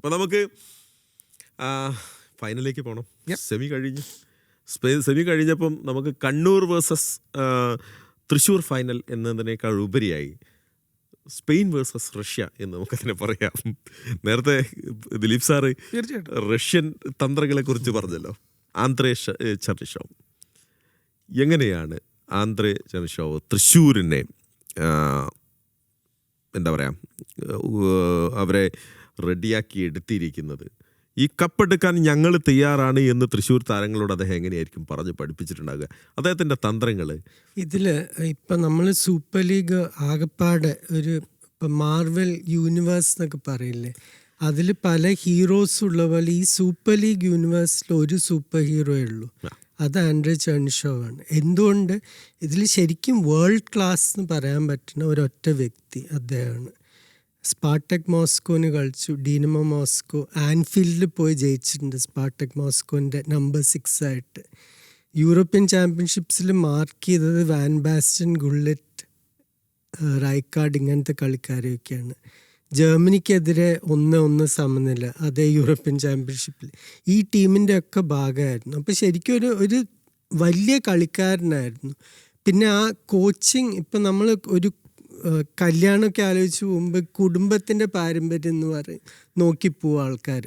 അപ്പോൾ നമുക്ക് ഫൈനലിലേക്ക് പോകണം. സെമി കഴിഞ്ഞു. സെമി കഴിഞ്ഞപ്പം നമുക്ക് കണ്ണൂർ വേഴ്സസ് തൃശ്ശൂർ ഫൈനൽ എന്നതിനേക്കാൾ ഉപരിയായി സ്പെയിൻ വേഴ്സസ് റഷ്യ എന്ന് നമുക്കതിനെ പറയാം. നേരത്തെ ദിലീപ് സാറ് റഷ്യൻ തന്ത്രങ്ങളെക്കുറിച്ച് പറഞ്ഞല്ലോ. ആന്ദ്രേ ചെർണിഷോവ്, എങ്ങനെയാണ് ആന്ദ്രേ ചെർണിഷോവ് തൃശ്ശൂരിനെ എന്താ പറയുക അവരെ റെഡിയാക്കി എടുത്തിരിക്കുന്നത്? ഈ കപ്പെടുക്കാൻ ഞങ്ങൾ തയ്യാറാണ് എന്ന് തൃശ്ശൂർ താരങ്ങളോട് അദ്ദേഹം എങ്ങനെയായിരിക്കും പറഞ്ഞ് പഠിപ്പിച്ചിട്ടുണ്ടാകുക? അദ്ദേഹത്തിൻ്റെ തന്ത്രങ്ങൾ ഇതിൽ ഇപ്പം നമ്മൾ സൂപ്പർ ലീഗ് ആകപ്പാടെ ഒരു ഇപ്പം മാർവൽ യൂണിവേഴ്സ് എന്നൊക്കെ പറയില്ലേ, അതിൽ പല ഹീറോസ് ഉള്ള പോലെ ഈ സൂപ്പർ ലീഗ് യൂണിവേഴ്സിൽ ഒരു സൂപ്പർ ഹീറോയേ ഉള്ളൂ, അത് ആൻഡ്രേ ചെർണിഷോവ് ആണ്. എന്തുകൊണ്ട് ഇതിൽ ശരിക്കും വേൾഡ് ക്ലാസ് എന്ന് പറയാൻ പറ്റുന്ന ഒരൊറ്റ വ്യക്തി അദ്ദേഹമാണ്. സ്പാർട്ടക് മോസ്കോന് കളിച്ചു, ഡീനമോ മോസ്കോ, ആൻഫീൽഡിൽ പോയി ജയിച്ചിട്ടുണ്ട് സ്പാർട്ടക് മോസ്കോൻ്റെ നമ്പർ 6 ആയിട്ട്. യൂറോപ്യൻ ചാമ്പ്യൻഷിപ്സിൽ മാർക്ക് ചെയ്തത് വാൻ ബാസ്റ്റൻ, ഗുള്ളറ്റ്, റൈക്കാർഡ് ഇങ്ങനത്തെ കളിക്കാരെയൊക്കെയാണ്. ജർമ്മനിക്കെതിരെ 1-1 സമനില അതേ യൂറോപ്യൻ ചാമ്പ്യൻഷിപ്പിൽ ഈ ടീമിൻ്റെ ഒക്കെ ഭാഗമായിരുന്നു. അപ്പോൾ ശരിക്കും ഒരു വലിയ കളിക്കാരനായിരുന്നു. പിന്നെ ആ കോച്ചിങ്, ഇപ്പം നമ്മൾ ഒരു കല്യാണമൊക്കെ ആലോചിച്ച് പോകുമ്പോൾ കുടുംബത്തിൻ്റെ പാരമ്പര്യം എന്ന് പറയും നോക്കിപ്പോവും ആൾക്കാർ.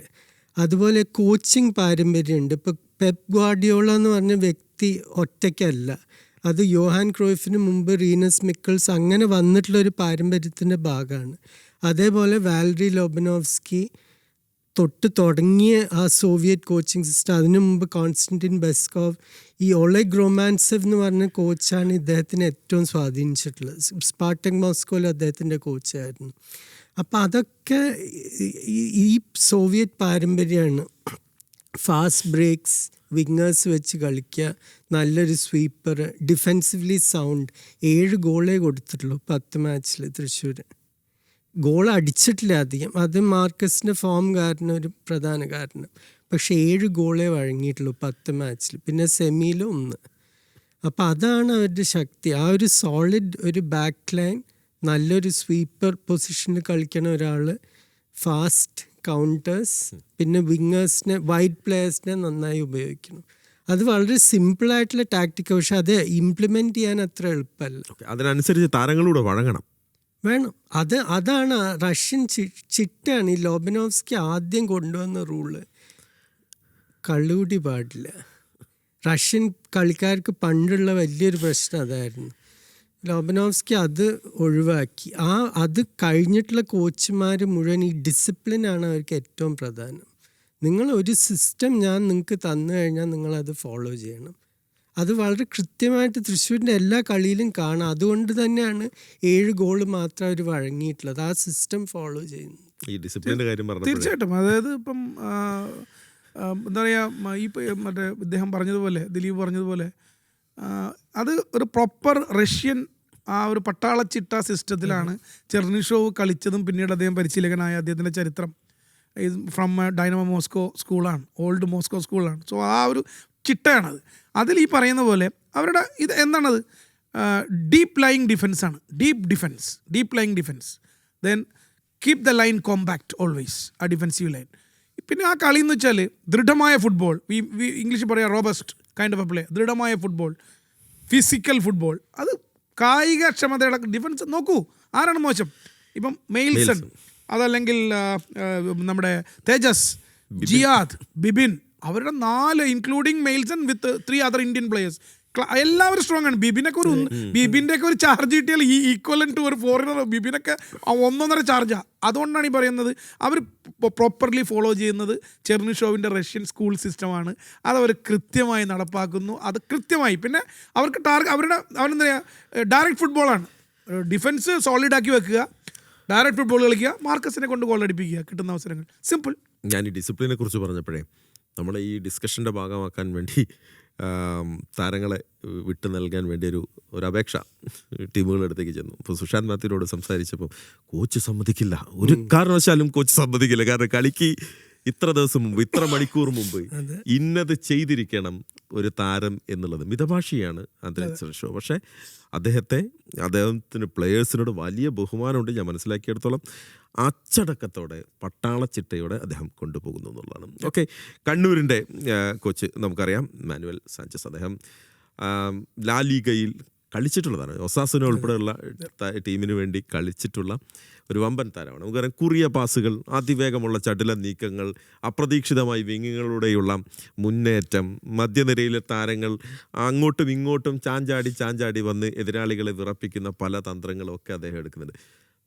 അതുപോലെ കോച്ചിങ് പാരമ്പര്യമുണ്ട്. ഇപ്പോൾ പെപ്പ് ഗ്വാർഡിയോള എന്ന് പറഞ്ഞ വ്യക്തി ഒറ്റയ്ക്കല്ല, അത് യോഹാൻ ക്രോയ്ഫിന് മുമ്പ് റീനസ് മിക്കിൾസ് അങ്ങനെ വന്നിട്ടുള്ളൊരു പാരമ്പര്യത്തിൻ്റെ ഭാഗമാണ്. അതേപോലെ വാലറി ലോബനോവ്സ്കി തൊട്ട് തുടങ്ങിയ ആ സോവിയറ്റ് കോച്ചിങ് സിസ്റ്റം, അതിനു മുമ്പ് കോൺസ്റ്റന്റിൻ ബെസ്കോവ്, ഈ ഒളെഗ് റൊമാൻസെവ് എന്ന് പറഞ്ഞ കോച്ചാണ് ഇദ്ദേഹത്തിനെ ഏറ്റവും സ്വാധീനിച്ചിട്ടുള്ളത്. സ്പാർട്ടക് മോസ്കോയിൽ അദ്ദേഹത്തിൻ്റെ കോച്ചായിരുന്നു. അപ്പം അതൊക്കെ ഈ സോവിയറ്റ് പാരമ്പര്യമാണ്. ഫാസ്റ്റ് ബ്രേക്സ്, വിങ്ങേഴ്സ് വെച്ച് കളിക്കുക, നല്ലൊരു സ്വീപ്പർ, ഡിഫെൻസീവ്ലി സൗണ്ട്. 7 ഗോളേ കൊടുത്തിട്ടുള്ളൂ 10 മാച്ചിൽ തൃശ്ശൂർ. ഗോൾ അടിച്ചിട്ടില്ല അധികം, അത് മാർക്കസിൻ്റെ ഫോം കാരണം ഒരു പ്രധാന കാരണം. പക്ഷേ 7 ഗോളേ വഴങ്ങിയിട്ടുള്ളൂ 10 മാച്ചിൽ, പിന്നെ സെമിയിൽ 1. അപ്പം അതാണ് അവരുടെ ശക്തി. ആ ഒരു സോളിഡ് ഒരു ബാക്ക് ലൈൻ, നല്ലൊരു സ്വീപ്പർ പൊസിഷനിൽ കളിക്കണ ഒരാൾ, ഫാസ്റ്റ് കൗണ്ടേഴ്സ്, പിന്നെ വിങ്ങേഴ്സിനെ, വൈഡ് പ്ലെയേഴ്സിനെ നന്നായി ഉപയോഗിക്കണം. അത് വളരെ സിമ്പിളായിട്ടുള്ള ടാക്ടിക്ക, പക്ഷെ അത് ഇംപ്ലിമെൻറ്റ് ചെയ്യാൻ അത്ര എളുപ്പമല്ല. അതിനനുസരിച്ച് താരങ്ങളൂടെ വഴങ്ങണം, വേണം. അതാണ് റഷ്യൻ ചിട്ടാണ്. ഈ ലോബനോവ്സ്കി ആദ്യം കൊണ്ടുവന്ന റൂള്, കള്ളുകൂടി പാടില്ല. റഷ്യൻ കളിക്കാർക്ക് പണ്ടുള്ള വലിയൊരു പ്രശ്നം അതായിരുന്നു. ലോബനോവ്സ്കി അത് ഒഴിവാക്കി. അത് കഴിഞ്ഞിട്ടുള്ള കോച്ചുമാർ മുഴുവൻ ഈ ഡിസിപ്ലിനാണ് അവർക്ക് ഏറ്റവും പ്രധാനം. നിങ്ങൾ ഒരു സിസ്റ്റം ഞാൻ നിങ്ങൾക്ക് തന്നു കഴിഞ്ഞാൽ നിങ്ങളത് ഫോളോ ചെയ്യണം. അത് വളരെ കൃത്യമായിട്ട് തൃശ്ശൂരിൻ്റെ എല്ലാ കളിയിലും കാണാം. അതുകൊണ്ട് തന്നെയാണ് 7 ഗോൾ മാത്രം അവർ വഴങ്ങിയിട്ടുള്ളത്, ആ സിസ്റ്റം ഫോളോ ചെയ്യുന്നു. ഈ ഡിസിപ്ലിൻ്റെ കാര്യം പറഞ്ഞു. തീർച്ചയായിട്ടും. അതായത് ഇപ്പം എന്താ പറയുക, ഈ മറ്റേ ഇദ്ദേഹം പറഞ്ഞതുപോലെ, ദിലീപ് പറഞ്ഞതുപോലെ, അത് ഒരു പ്രോപ്പർ റഷ്യൻ ആ ഒരു പട്ടാളച്ചിട്ട സിസ്റ്റത്തിലാണ് ചെർണിഷോവ് കളിച്ചതും. പിന്നീട് അദ്ദേഹം പരിശീലകനായ അദ്ദേഹത്തിൻ്റെ ചരിത്രം ഫ്രം ഡൈനമോ മോസ്കോ സ്കൂളാണ്, ഓൾഡ് മോസ്കോ സ്കൂളാണ്. സോ ആ ഒരു ചിട്ടയാണത്. അതിൽ ഈ പറയുന്ന പോലെ അവരുടെ ഇത് എന്താണത്, ഡീപ്പ് ലൈങ് ഡിഫെൻസാണ്. Deep lying defence, then keep the line compact always, ആ ഡിഫെൻസീവ് ലൈൻ. പിന്നെ ആ കളി എന്ന് വെച്ചാൽ ദൃഢമായ ഫുട്ബോൾ, ഇംഗ്ലീഷിൽ പറയാം robust kind of a play, ദൃഢമായ ഫുട്ബോൾ, ഫിസിക്കൽ ഫുട്ബോൾ. അത് കായികക്ഷമതയുടെ ഡിഫൻസ്. നോക്കൂ, ആരാണ് മോശം? ഇപ്പം മെയിൽസൺ, അതല്ലെങ്കിൽ നമ്മുടെ തേജസ്, ജിയാദ്, ബിബിൻ, അവരുടെ 4 ഇൻക്ലൂഡിങ് മെയിൽസൺ വിത്ത് 3 അതർ ഇന്ത്യൻ പ്ലേയേഴ്സ്, എല്ലാവരും സ്ട്രോങ് ആണ്. ബിബിൻ്റെ ഒക്കെ ഒരു ചാർജ് കിട്ടിയാൽ ഈ ഈക്വലൻ ടു ഒരു ഫോറിനർ. ബിബിനൊക്കെ 1.5 ചാർജാണ്. അതുകൊണ്ടാണ് ഈ പറയുന്നത് അവർ പ്രോപ്പർലി ഫോളോ ചെയ്യുന്നത് ചെർണിഷോവിൻ്റെ റഷ്യൻ സ്കൂൾ സിസ്റ്റമാണ്. അതവർ കൃത്യമായി നടപ്പാക്കുന്നു, അത് കൃത്യമായി. പിന്നെ അവർക്ക് അവരെന്താ പറയുക, ഡയറക്റ്റ് ഫുട്ബോളാണ്. ഡിഫൻസ് സോളിഡാക്കി വെക്കുക, ഡയറക്റ്റ് ഫുട്ബോൾ കളിക്കുക, മാർക്കസിനെ കൊണ്ട് ഗോൾ അടിപ്പിക്കുക, കിട്ടുന്ന അവസരങ്ങൾ. സിമ്പിൾ. ഞാൻ ഈ ഡിസിപ്ലിനെ കുറിച്ച് പറഞ്ഞപ്പോഴേ നമ്മളെ ഈ ഡിസ്കഷൻ്റെ ഭാഗമാക്കാൻ വേണ്ടി താരങ്ങളെ വിട്ടു നൽകാൻ വേണ്ടി ഒരു അപേക്ഷ ടീമുകളുടെ അടുത്തേക്ക് ചെന്നു. ഇപ്പോൾ സുശാന്ത് മാത്യുവിനോട് സംസാരിച്ചപ്പോൾ കോച്ച് സമ്മതിക്കില്ല, ഒരു കാരണവശാലും കോച്ച് സമ്മതിക്കില്ല. കാരണം കളിക്ക് ഇത്ര ദിവസം മുമ്പ്, ഇത്ര മണിക്കൂർ മുമ്പ് ഇന്നത് ചെയ്തിരിക്കണം, ഒരു താരം എന്നുള്ളത് മിതഭാഷിയാണ് ആന്റണി ഷോ. പക്ഷേ അദ്ദേഹത്തിന് പ്ലെയേഴ്സിനോട് വലിയ ബഹുമാനമുണ്ട്. ഞാൻ മനസ്സിലാക്കിയെടുത്തോളം അച്ചടക്കത്തോടെ പട്ടാളച്ചിട്ടയോടെ അദ്ദേഹം കൊണ്ടുപോകുന്നു എന്നുള്ളതാണ്. ഓക്കെ, കണ്ണൂരിൻ്റെ കോച്ച് നമുക്കറിയാം മാനുവൽ സാഞ്ചസ്. അദ്ദേഹം ലാ ലീഗയിൽ കളിച്ചിട്ടുള്ളതാണ്. ഒസാസുന ഉൾപ്പെടെയുള്ള ടീമിന് വേണ്ടി കളിച്ചിട്ടുള്ള ഒരു വമ്പൻ താരമാണ്. നമുക്കറിയാം, കുറിയ പാസുകൾ, അതിവേഗമുള്ള ചടുല നീക്കങ്ങൾ, അപ്രതീക്ഷിതമായി വിങ്ങുകളുടെയുള്ള മുന്നേറ്റം, മധ്യനിരയിലെ താരങ്ങൾ അങ്ങോട്ടും ഇങ്ങോട്ടും ചാഞ്ചാടി വന്ന് എതിരാളികളെ വിറപ്പിക്കുന്ന പല തന്ത്രങ്ങളും ഒക്കെ അദ്ദേഹം എടുക്കുന്നുണ്ട്.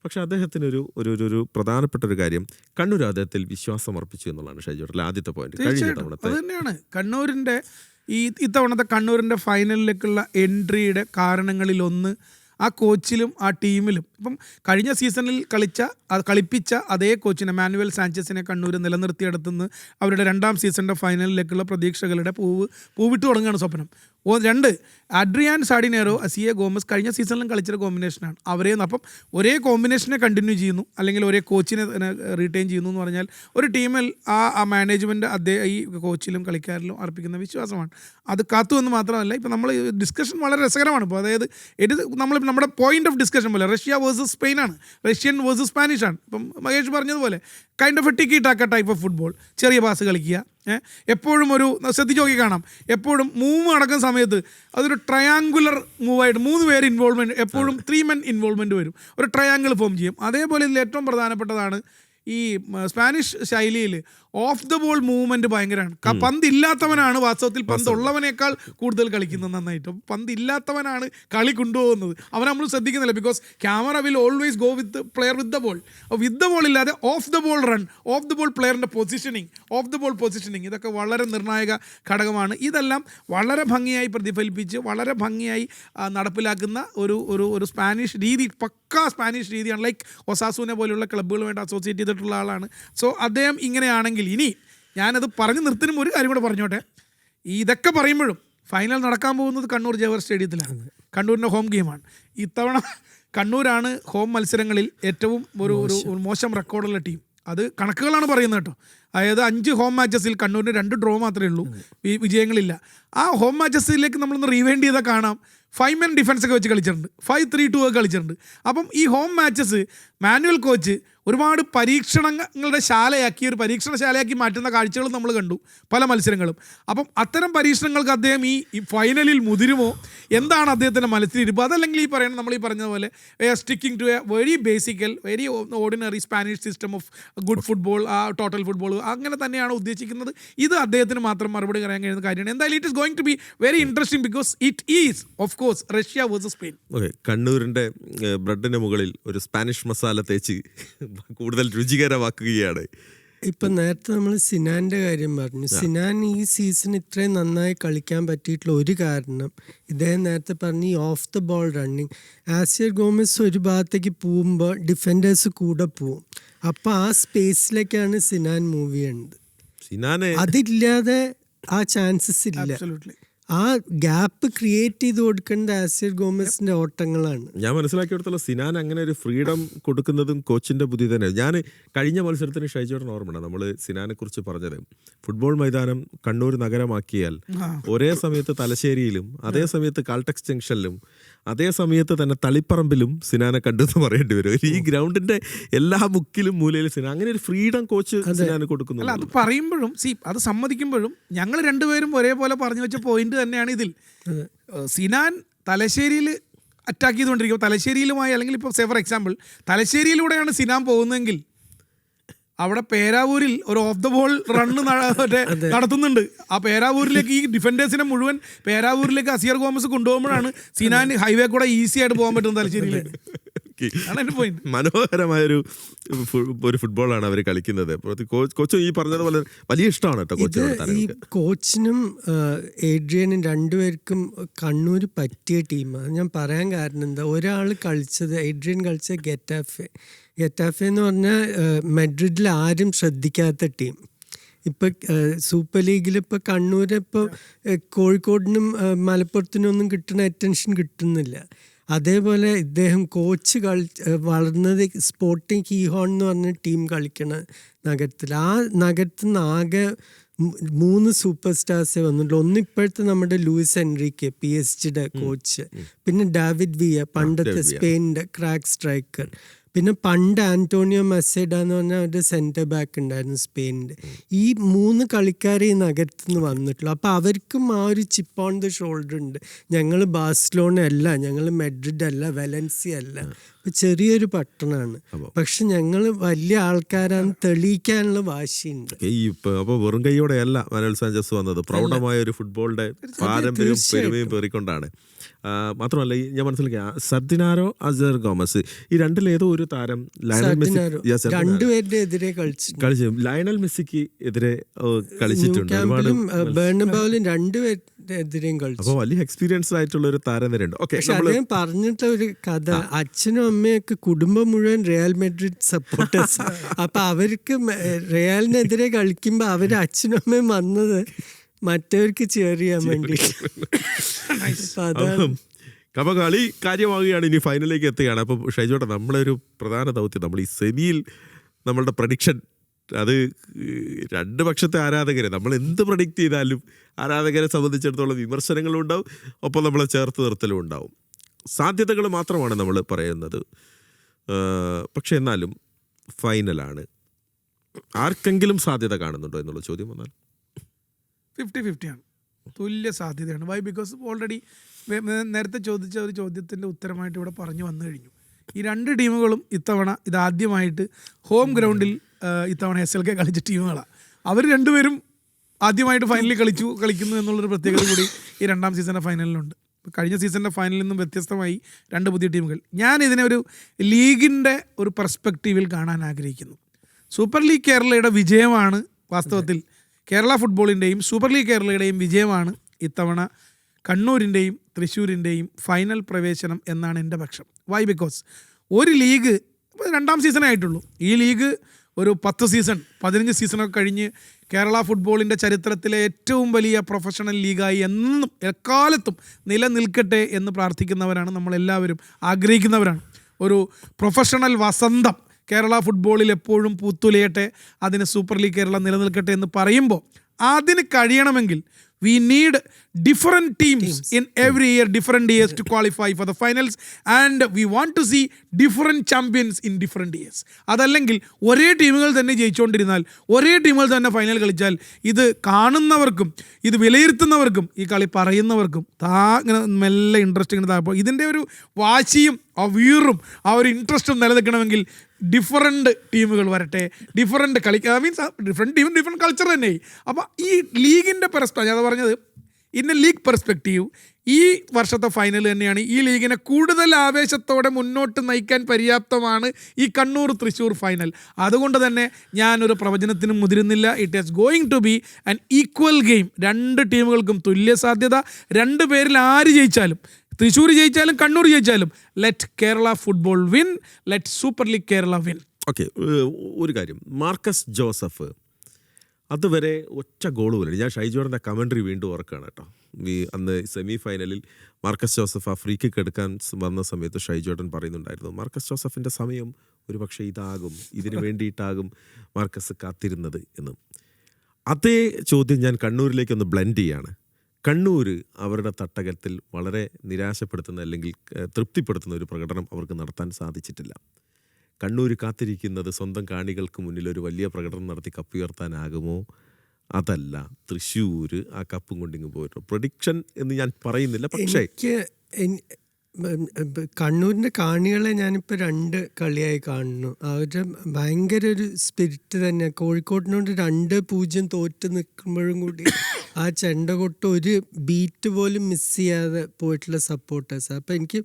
പക്ഷേ അദ്ദേഹത്തിനൊരു ഒരു പ്രധാനപ്പെട്ട ഒരു കാര്യം, കണ്ണൂർ അദ്ദേഹത്തിൽ വിശ്വാസം അർപ്പിച്ചു എന്നുള്ളതാണ് ഷൈജോട്ടിലെ ആദ്യത്തെ പോയിന്റ്. കഴിഞ്ഞ തവണത്തെ അത് തന്നെയാണ് കണ്ണൂരിൻ്റെ ഇത്തവണത്തെ കണ്ണൂരിൻ്റെ ഫൈനലിലേക്കുള്ള എൻട്രിയുടെ കാരണങ്ങളിലൊന്ന് ആ കോച്ചിലും ആ ടീമിലും. ഇപ്പം കഴിഞ്ഞ സീസണിൽ കളിപ്പിച്ച അതേ കോച്ചിനെ മാനുവൽ സാഞ്ചസിനെ കണ്ണൂർ നിലനിർത്തിയെടുത്തുനിന്ന് അവരുടെ രണ്ടാം സീസണിൻ്റെ ഫൈനലിലേക്കുള്ള പ്രതീക്ഷകളുടെ പൂവിട്ട് തുടങ്ങുകയാണ് സ്വപ്നം. 2 അഡ്രിയാൻ സാഡിനേറോ, അസിയ ഗോമസ് കഴിഞ്ഞ സീസണിലും കളിച്ചൊരു കോമ്പിനേഷനാണ്. അപ്പം ഒരേ കോമ്പിനേഷനെ കണ്ടിന്യൂ ചെയ്യുന്നു, അല്ലെങ്കിൽ ഒരേ കോച്ചിനെ റീറ്റെയിൻ ചെയ്യുന്നു എന്ന് പറഞ്ഞാൽ ഒരു ടീമിൽ ആ മാനേജ്മെൻറ്റ് ഈ കോച്ചിലും കളിക്കാരിലും അർപ്പിക്കുന്ന വിശ്വാസമാണ്. അത് കാത്തുവെന്ന് മാത്രമല്ല, ഇപ്പം നമ്മൾ ഡിസ്കഷൻ വളരെ രസകരമാണ്. ഇപ്പോൾ അതായത് നമ്മുടെ പോയിന്റ് ഓഫ് ഡിസ്കഷൻ പോലെ റഷ്യ വേഴ്സസ് സ്പെയിനാണ്, റഷ്യൻ വേഴ്സസ് സ്പാനിഷ് ആണ്. ഇപ്പം മഹേഷ് പറഞ്ഞതുപോലെ kind of a tiki taka type of football, ചെറിയ പാസ് കളിക്കുക, എപ്പോഴും ഒരു ശ്രദ്ധിച്ച് നോക്കി കാണാം, എപ്പോഴും മൂവ് നടക്കുന്ന സമയത്ത് അതൊരു ട്രയാങ്കുലർ മൂവായിട്ട് 3 പേര് ഇൻവോൾവ്മെൻറ്റ്, എപ്പോഴും 3 men ഇൻവോൾവ്മെൻറ്റ് വരും, ഒരു ട്രയാങ്കിൾ ഫോം ചെയ്യും. അതേപോലെ ഇതിൽ ഏറ്റവും പ്രധാനപ്പെട്ടതാണ് ഈ സ്പാനിഷ് ശൈലിയിൽ ഓഫ് ദ ബോൾ മൂവ്മെൻറ്റ് ഭയങ്കരമാണ്. പന്തില്ലാത്തവനാണ് വാസ്തവത്തിൽ പന്തുള്ളവനേക്കാൾ കൂടുതൽ കളിക്കുന്നത് നന്നായിട്ട്. പന്തില്ലാത്തവനാണ് കളി കൊണ്ടുപോകുന്നത്, അവൻ നമ്മൾ ശ്രദ്ധിക്കുന്നില്ല. Because camera will always go with player with the ball. With the ball ഇല്ലാതെ off the ball run, off the ball പ്ലെയറിൻ്റെ പൊസിഷനിങ്, ഇതൊക്കെ വളരെ നിർണായക ഘടകമാണ്. ഇതെല്ലാം വളരെ ഭംഗിയായി പ്രതിഫലിപ്പിച്ച് വളരെ ഭംഗിയായി നടപ്പിലാക്കുന്ന ഒരു സ്പാനിഷ് രീതി, പക്കാ സ്പാനിഷ് രീതിയാണ്. ലൈക്ക് ഒസാസുനെ പോലെയുള്ള ക്ലബ്ബുകളുമായിട്ട് അസോസിയേറ്റ് ചെയ്തിട്ടുള്ള ആളാണ്. സോ അദ്ദേഹം ഇങ്ങനെയാണെങ്കിൽ ഇനി ഞാനത് പറഞ്ഞു നിർത്തിനും ഒരു കാര്യം കൂടെ പറഞ്ഞോട്ടെ. ഇതൊക്കെ പറയുമ്പോഴും ഫൈനൽ നടക്കാൻ പോകുന്നത് കണ്ണൂർ ജവഹർ സ്റ്റേഡിയത്തിലാണ്. കണ്ണൂരിൻ്റെ ഹോം ഗെയിമാണ്. ഇത്തവണ കണ്ണൂരാണ് ഹോം മത്സരങ്ങളിൽ ഏറ്റവും ഒരു മോശം റെക്കോർഡുള്ള ടീം. അത് കണക്കുകളാണ് പറയുന്നത് കേട്ടോ. അതായത് 5 ഹോം മാച്ചസിൽ കണ്ണൂരിന് 2 ഡ്രോ മാത്രമേ ഉള്ളൂ, വിജയങ്ങളില്ല. ആ ഹോം മാച്ചസിലേക്ക് നമ്മളൊന്ന് റീവൈൻഡ് ചെയ്താൽ കാണാം 5 men ഡിഫൻസൊക്കെ വെച്ച് കളിച്ചിട്ടുണ്ട്, 5-3-2 ഒക്കെ കളിച്ചിട്ടുണ്ട്. അപ്പം ഈ ഹോം മാച്ചസ് മാനുവൽ കോച്ച് ഒരുപാട് പരീക്ഷണങ്ങളുടെ ഒരു പരീക്ഷണശാലയാക്കി മാറ്റുന്ന കാഴ്ചകളും നമ്മൾ കണ്ടു പല മത്സരങ്ങളും. അപ്പം അത്തരം പരീക്ഷണങ്ങൾക്ക് അദ്ദേഹം ഈ ഫൈനലിൽ മുതിരുമോ, എന്താണ് അദ്ദേഹത്തിൻ്റെ മനസ്സിലിരിപ്പ്? അതല്ലെങ്കിൽ നമ്മൾ ഈ പറഞ്ഞതുപോലെ sticking to a very basical, very ordinary Spanish system of good football, total football, അങ്ങനെ തന്നെയാണ് ഉദ്ദേശിക്കുന്നത്. ഇത് അദ്ദേഹത്തിന് മാത്രം മറുപടി പറയാൻ കഴിയുന്ന കാര്യമാണ്. എന്തായാലും it is going to be very interesting because it is of course Russia versus Spain. Okay, കണ്ണൂരിൻ്റെ ബ്രെഡിന് മുകളിൽ ഒരു സ്പാനിഷ് മസാല തേച്ച് കൂടുതൽ രുചികരമാക്കുകയാണ്. ഇപ്പം നേരത്തെ നമ്മൾ സിനാൻ്റെ കാര്യം പറഞ്ഞു. സിനാൻ ഈ സീസൺ ഇത്രയും നന്നായി കളിക്കാൻ പറ്റിയിട്ടുള്ള ഒരു കാരണം, ഇദ്ദേഹം നേരത്തെ പറഞ്ഞ ഈ off the ball running. Asier Gomez ഒരു ഭാഗത്തേക്ക് പോകുമ്പോൾ ഡിഫൻഡേഴ്സ് കൂടെ പോവും. അപ്പം ആ സ്പേസിലേക്കാണ് സിനാൻ മൂവ് ചെയ്യേണ്ടത്. അതില്ലാതെ ആ ചാൻസസ് ഇല്ല. ആ ഗ്യാപ്പ് ക്രിയേറ്റ് ചെയ്ത് കൊടുക്കേണ്ട ആസിയർ ഗോമസിന്റെ ഓട്ടങ്ങളാണ്. ഞാൻ മനസ്സിലാക്കിയെടുത്തോളം സിനാൻ അങ്ങനെ ഒരു ഫ്രീഡം കൊടുക്കുന്നതും കോച്ചിന്റെ ബുദ്ധി തന്നെ. ഞാൻ കഴിഞ്ഞ മത്സരത്തിന് ഷൈജോടൻ ഓർമ്മയാണ് നമ്മൾ സിനാനെ കുറിച്ച് പറഞ്ഞത്. ഫുട്ബോൾ മൈതാനം കണ്ണൂർ നഗരമാക്കിയാൽ ഒരേ സമയത്ത് തലശ്ശേരിയിലും അതേ സമയത്ത് കാൽടെക്സ് ജംഗ്ഷനിലും അതേ സമയത്ത് തന്നെ തളിപ്പറമ്പിലും സിനാനെ കണ്ടെന്ന് പറയേണ്ടി വരും. ഈ ഗ്രൗണ്ടിന്റെ എല്ലാ മുക്കിലും മൂലയിലും സിനാൻ, അങ്ങനെ ഒരു ഫ്രീഡം കോച്ച് സിനാന് കൊടുക്കുന്നു. അല്ല, അത് പറയുമ്പോഴും അത് സമ്മതിക്കുമ്പോഴും ഞങ്ങൾ രണ്ടുപേരും ഒരേപോലെ പറഞ്ഞു വെച്ച പോയിന്റ് തന്നെയാണ് ഇതിൽ. സിനാൻ തലശ്ശേരിയിൽ അറ്റാക്ക് ചെയ്തുകൊണ്ടിരിക്കും, തലശ്ശേരിയിലുമായി, അല്ലെങ്കിൽ ഇപ്പോൾ ഫോർ എക്സാമ്പിൾ തലശ്ശേരിയിലൂടെയാണ് സിനാൻ പോകുന്നതെങ്കിൽ അവിടെ പേരാവൂരിൽ ഒരു ഓഫ് ദ ബോൾ റണ്ണ് നടത്തുന്നുണ്ട്. ആ പേരാവൂരിലേക്ക് ഈ ഡിഫൻഡേഴ്സിനെ മുഴുവൻ പേരാവൂരിലേക്ക് അസിയർ ഗോമസ് കൊണ്ടുപോകുമ്പോഴാണ് സിനാൻ ഹൈവേ കൂടെ ഈസി ആയിട്ട് പോകാൻ പറ്റുന്നത് തലശ്ശേരിയിലേക്ക്. മനോഹരമായൊരു ഫുട്ബോളാണ് അവർ കളിക്കുന്നത്. കോച്ചും ഈ പറഞ്ഞതുപോലെ വലിയ ഇഷ്ടമാണ് കേട്ടോ. ഈ കോച്ചിനും ഏഡ്രിയനും രണ്ടുപേർക്കും കണ്ണൂർ പറ്റിയ ടീമാണ്. ഞാൻ പറയാൻ കാരണം എന്താ, ഏഡ്രിയൻ കളിച്ചത് ഗെറ്റാഫെ എന്ന് പറഞ്ഞാൽ മെഡ്രിഡിൽ ആരും ശ്രദ്ധിക്കാത്ത ടീം. ഇപ്പം സൂപ്പർ ലീഗിൽ ഇപ്പോൾ കണ്ണൂർ ഇപ്പോൾ കോഴിക്കോടിനും മലപ്പുറത്തിനും ഒന്നും കിട്ടുന്ന അറ്റൻഷൻ കിട്ടുന്നില്ല. അതേപോലെ ഇദ്ദേഹം കോച്ച് വളർന്നത് സ്പോർട്ടിംഗ് കീഹോൺ എന്ന് പറഞ്ഞ ടീം കളിക്കണ നഗരത്തിൽ. ആ നഗരത്തിൽ നിന്ന് ആകെ 3 സൂപ്പർ സ്റ്റാർസേ വന്നിട്ടുള്ളൂ. ഒന്ന് ഇപ്പോഴത്തെ നമ്മുടെ ലൂയിസ് എൻറിക്കെ PSG കോച്ച്, പിന്നെ ഡാവിഡ് വിയ പണ്ടത്തെ സ്പെയിനിൻ്റെ ക്രാക്ക് സ്ട്രൈക്കർ, പിന്നെ പണ്ട് ആന്റോണിയോ മെസേഡ എന്ന് പറഞ്ഞാൽ ഒരു സെൻറ്റർ ബാക്ക് ഉണ്ടായിരുന്നു സ്പെയിനിൻ്റെ. ഈ 3 കളിക്കാരെ ഈ നഗരത്തിൽ നിന്ന് വന്നിട്ടുള്ളൂ. അപ്പോൾ അവർക്കും ആ ഒരു ചിപ്പ് ഓൺ ദ ഷോൾഡർ ഉണ്ട്. ഞങ്ങൾ ബാഴ്സലോണ അല്ല, ഞങ്ങൾ മെഡ്രിഡ് അല്ല, വെലൻസിയ അല്ല, ഇപ്പം ചെറിയൊരു പട്ടണമാണ്, പക്ഷെ ഞങ്ങൾ വലിയ ആൾക്കാരാണ് തെളിയിക്കാനുള്ള വാശിയുണ്ട്. അപ്പോൾ വെറും കൈയോടെയല്ല മാനുവൽ സാഞ്ചസ് വന്നത്, പ്രൗഢമായ ഒരു ഫുട്ബോളിന്റെ പാരമ്പര്യവും പെരുമയും പേറിക്കൊണ്ടാണ്. മാത്രമല്ല ഞാൻ മനസ്സിലാക്കിയ സർദിനാരോ അസർ ഗോമസ്, ഈ രണ്ടിലേതോ ഒരു താരം ലയണൽ മെസ്സി രണ്ടുപേരുടെ എതിരെ കളിച്ചു. ലയണൽ മെസ്സിക്ക് എതിരെ കളിച്ചിട്ടുണ്ട് ഒരുപാട്. ബെർണബൗലും രണ്ടുപേരുടെ എതിരെയും കളിച്ചു. അപ്പോൾ വലിയ എക്സ്പീരിയൻസ് ആയിട്ടുള്ള ഒരു താരനിരയുണ്ട്. പക്ഷെ അദ്ദേഹം പറഞ്ഞിട്ട ഒരു കഥ, അച്ഛനും അമ്മയൊക്കെ കുടുംബം മുഴുവൻ റിയൽ മെഡ്രിഡ് സപ്പോർട്ടേഴ്സ്. അപ്പൊ അവർക്ക് റിയലിനെതിരെ കളിക്കുമ്പോ അവര് അച്ഛനും അമ്മയും വന്നത് മറ്റവർക്ക് ചെറിയാൻ വേണ്ടി. അപ്പൊ കളി കാര്യമാവുകയാണ്, ഇനി ഫൈനലിലേക്ക് എത്തുകയാണ്. അപ്പം ഷൈജോട്ടെ, നമ്മളൊരു പ്രധാന ദൗത്യം, നമ്മൾ ഈ സെമിയിൽ നമ്മളുടെ പ്രഡിക്ഷൻ, അത് 2 പക്ഷത്തെ ആരാധകരെ നമ്മൾ എന്ത് പ്രഡിക്റ്റ് ചെയ്താലും ആരാധകരെ സംബന്ധിച്ചിടത്തോളം വിമർശനങ്ങളും ഉണ്ടാവും, ഒപ്പം നമ്മളെ ചേർത്ത് നിർത്തലും ഉണ്ടാവും. സാധ്യതകൾ മാത്രമാണ് നമ്മൾ പറയുന്നത്. പക്ഷെ എന്നാലും ഫൈനലാണ്. ആർക്കെങ്കിലും സാധ്യത കാണുന്നുണ്ടോ എന്നുള്ള ചോദ്യം വന്നാൽ 50-50 ആണ്, തുല്യ സാധ്യതയാണ്. വൈ? ബിക്കോസ് ഓൾറെഡി നേരത്തെ ചോദിച്ച ഒരു ചോദ്യത്തിൻ്റെ ഉത്തരമായിട്ട് ഇവിടെ പറഞ്ഞു വന്നു കഴിഞ്ഞു. ഈ 2 ടീമുകളും ഇത്തവണ ഇതാദ്യമായിട്ട് ഹോം ഗ്രൗണ്ടിൽ ഇത്തവണ SLK കളിച്ച ടീമുകളാണ്. അവർ രണ്ടുപേരും ആദ്യമായിട്ട് ഫൈനലിൽ കളിക്കുന്നു എന്നുള്ളൊരു പ്രത്യേകത കൂടി ഈ 2ാം സീസണിൻ്റെ ഫൈനലിലുണ്ട്. കഴിഞ്ഞ സീസണിൻ്റെ ഫൈനലിൽ നിന്നും വ്യത്യസ്തമായി 2 പുതിയ ടീമുകൾ. ഞാൻ ഇതിനെ ഒരു ലീഗിൻ്റെ ഒരു പെർസ്പെക്റ്റീവിൽ കാണാൻ ആഗ്രഹിക്കുന്നു. സൂപ്പർ ലീഗ് കേരളയുടെ വിജയമാണ് വാസ്തവത്തിൽ, കേരള ഫുട്ബോളിൻ്റെയും സൂപ്പർ ലീഗ് കേരളയുടെയും വിജയമാണ് ഇത്തവണ കണ്ണൂരിൻ്റെയും തൃശ്ശൂരിൻ്റെയും ഫൈനൽ പ്രവേശനം എന്നാണ് എൻ്റെ പക്ഷം. വൈ? ബിക്കോസ് ഒരു ലീഗ് 2ാം സീസണേ ആയിട്ടുള്ളൂ. ഈ ലീഗ് ഒരു 10 സീസൺ 15 സീസണൊക്കെ കഴിഞ്ഞ് കേരള ഫുട്ബോളിൻ്റെ ചരിത്രത്തിലെ ഏറ്റവും വലിയ പ്രൊഫഷണൽ ലീഗായി എന്നും എക്കാലത്തും നിലനിൽക്കട്ടെ എന്ന് പ്രാർത്ഥിക്കുന്നവരാണ് നമ്മളെല്ലാവരും, ആഗ്രഹിക്കുന്നവരാണ്. ഒരു പ്രൊഫഷണൽ വസന്തം കേരള ഫുട്ബോളിൽ എപ്പോഴും പൂത്തുലയട്ടെ, അതിന് സൂപ്പർ ലീഗ് കേരള നിലനിൽക്കട്ടെ എന്ന് പറയുമ്പോൾ അതിന് കഴിയണമെങ്കിൽ we need different teams in every year, different years to qualify for the finals, and we want to see different champions in different years. അതല്ലെങ്കിൽ ഒരേ ടീമുകൾ തന്നെ ജയിച്ചുകൊണ്ടിരുന്നാൽ, ഒരേ ടീമുകൾ തന്നെ ഫൈനൽ കളിച്ചാൽ ഇത് കാണുന്നവർക്കും ഇത് വിലയിരുത്തുന്നവർക്കും ഈ കളി പറയുന്നവർക്കും ഇങ്ങനെ മെല്ലെ ഇൻട്രസ്റ്റ് ഇങ്ങനെ താപ്പോൾ ഇതിൻ്റെ ഒരു വാശിയും ആ വീറും ആ ഒരു ഇൻട്രസ്റ്റും നിലനിൽക്കണമെങ്കിൽ ഡിഫറൻറ്റ് ടീമുകൾ വരട്ടെ, different means different team different culture തന്നെ. അപ്പോൾ ഈ ലീഗിൻ്റെ പെർസ്പെക്റ്റീവ്, അത് പറഞ്ഞത് ഇൻ എ ലീഗ് പെർസ്പെക്റ്റീവ് ഈ വർഷത്തെ ഫൈനൽ തന്നെയാണ് ഈ ലീഗിനെ കൂടുതൽ ആവേശത്തോടെ മുന്നോട്ട് നയിക്കാൻ പര്യാപ്തമാണ് ഈ കണ്ണൂർ തൃശ്ശൂർ ഫൈനൽ. അതുകൊണ്ട് തന്നെ ഞാനൊരു പ്രവചനത്തിനും മുതിരുന്നില്ല. It is going to be an equal game. 2 ടീമുകൾക്കും തുല്യ സാധ്യത. 2 പേരിൽ ആര് ജയിച്ചാലും, തൃശ്ശൂർ ജയിച്ചാലും കണ്ണൂർ ജയിച്ചാലും, let Kerala football win, let super league Kerala win. Okay, ഒരു കാര്യം, മാർക്കസ് ജോസഫ് അതുവരെ ഒറ്റ ഗോൾ പോലും. ഞാൻ ഷൈജോറിൻ്റെ കമൻട്രി വീണ്ടും ഓർക്കുകയാണ് കേട്ടോ. അന്ന് സെമി ഫൈനലിൽ മാർക്കസ് ജോസഫ് ആ ഫ്രീ കിക്ക് എടുക്കാൻ വന്ന സമയത്ത് ഷൈജോർഡൻ പറയുന്നുണ്ടായിരുന്നു, മാർക്കസ് ജോസഫിൻ്റെ സമയം ഒരു പക്ഷേ ഇതാകും, ഇതിന് വേണ്ടിയിട്ടാകും മാർക്കസ് കാത്തിരുന്നത് എന്ന്. അതേ ചോദ്യം ഞാൻ കണ്ണൂരിലേക്കൊന്ന് ബ്ലെൻഡ് ചെയ്യാണ്. കണ്ണൂർ അവരുടെ തട്ടകത്തിൽ വളരെ നിരാശപ്പെടുത്തുന്ന അല്ലെങ്കിൽ തൃപ്തിപ്പെടുത്തുന്ന ഒരു പ്രകടനം അവർക്ക് നടത്താൻ സാധിച്ചിട്ടില്ല. കണ്ണൂർ കാത്തിരിക്കുന്നത് സ്വന്തം കാണികൾക്ക് മുന്നിൽ ഒരു വലിയ പ്രകടനം നടത്തി കപ്പുയർത്താനാകുമോ, അതല്ല തൃശ്ശൂർ ആ കപ്പും കൊണ്ടിങ്ങ് പോയിട്ടു. പ്രഡിക്ഷൻ എന്ന് ഞാൻ പറയുന്നില്ല, പക്ഷേ കണ്ണൂരിൻ്റെ കാണികളെ ഞാനിപ്പോൾ 2 കളിയായി കാണുന്നു. അവരുടെ ഭയങ്കര ഒരു സ്പിരിറ്റ് തന്നെ. കോഴിക്കോടിനോട് 2-0 തോറ്റ് നിൽക്കുമ്പോഴും കൂടി ആ ചെണ്ട കൊട്ട് ഒരു ബീറ്റ് പോലും മിസ് ചെയ്യാതെ പോയിട്ടുള്ള സപ്പോർട്ടേഴ്സ്. അപ്പോൾ എനിക്ക്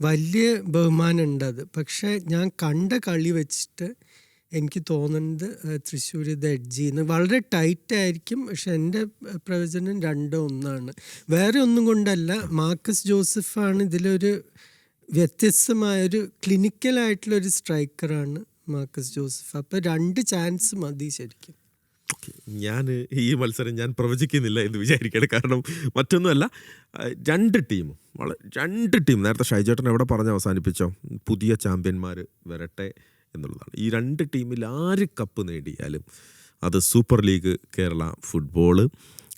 വലിയ ബഹുമാനം ഉണ്ട് അത്. പക്ഷേ ഞാൻ കണ്ട കളി വെച്ചിട്ട് എനിക്ക് തോന്നുന്നത് തൃശ്ശൂർ ഇത് എഡ്ജ് ചെയ്യുന്നത് വളരെ ടൈറ്റായിരിക്കും. പക്ഷെ എൻ്റെ പ്രവചനം 2-1. വേറെ ഒന്നും കൊണ്ടല്ല, മാർക്കസ് ജോസഫാണ് ഇതിലൊരു വ്യത്യസ്തമായൊരു ക്ലിനിക്കലായിട്ടുള്ളൊരു സ്ട്രൈക്കറാണ് മാർക്കസ് ജോസഫ്. അപ്പോൾ 2 ചാൻസ് മതി ശരിക്കും. ഓക്കെ, ഞാൻ ഈ മത്സരം ഞാൻ പ്രവചിക്കുന്നില്ല എന്ന് വിചാരിക്കുകയാണ്. കാരണം മറ്റൊന്നുമല്ല, രണ്ട് ടീം നേരത്തെ ഷൈജേട്ടൻ എവിടെ പറഞ്ഞ് അവസാനിപ്പിച്ചോ, പുതിയ ചാമ്പ്യന്മാർ വരട്ടെ എന്നുള്ളതാണ്. ഈ രണ്ട് ടീമിൽ ആര് കപ്പ് നേടിയാലും അത് സൂപ്പർ ലീഗ് കേരള ഫുട്ബോള്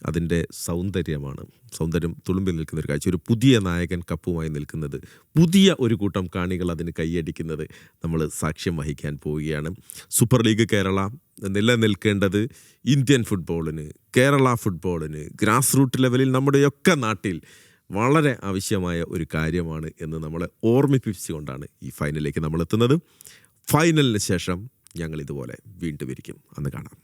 അതിൻ്റെ സൗന്ദര്യം തുളുമ്പി നിൽക്കുന്ന ഒരു കാഴ്ച. ഒരു പുതിയ നായകൻ കപ്പുമായി നിൽക്കുന്നത്, പുതിയ ഒരു കൂട്ടം കാണികൾ അതിന് കൈയടിക്കുന്നത് നമ്മൾ സാക്ഷ്യം വഹിക്കാൻ പോവുകയാണ്. സൂപ്പർ ലീഗ് കേരള നിലനിൽക്കേണ്ടത് ഇന്ത്യൻ ഫുട്ബോളിന്, കേരള ഫുട്ബോളിന്, ഗ്രാസ് റൂട്ട് ലെവലിൽ നമ്മുടെയൊക്കെ നാട്ടിൽ വളരെ ആവശ്യമായ ഒരു കാര്യമാണ് എന്ന് നമ്മളെ ഓർമ്മിപ്പിച്ചുകൊണ്ടാണ് ഈ ഫൈനലിലേക്ക് നമ്മൾ എത്തുന്നത്. ഫൈനലിന് ശേഷം ഞങ്ങൾ ഇതുപോലെ വീണ്ടും ഇരിക്കും. അന്ന് കാണാം.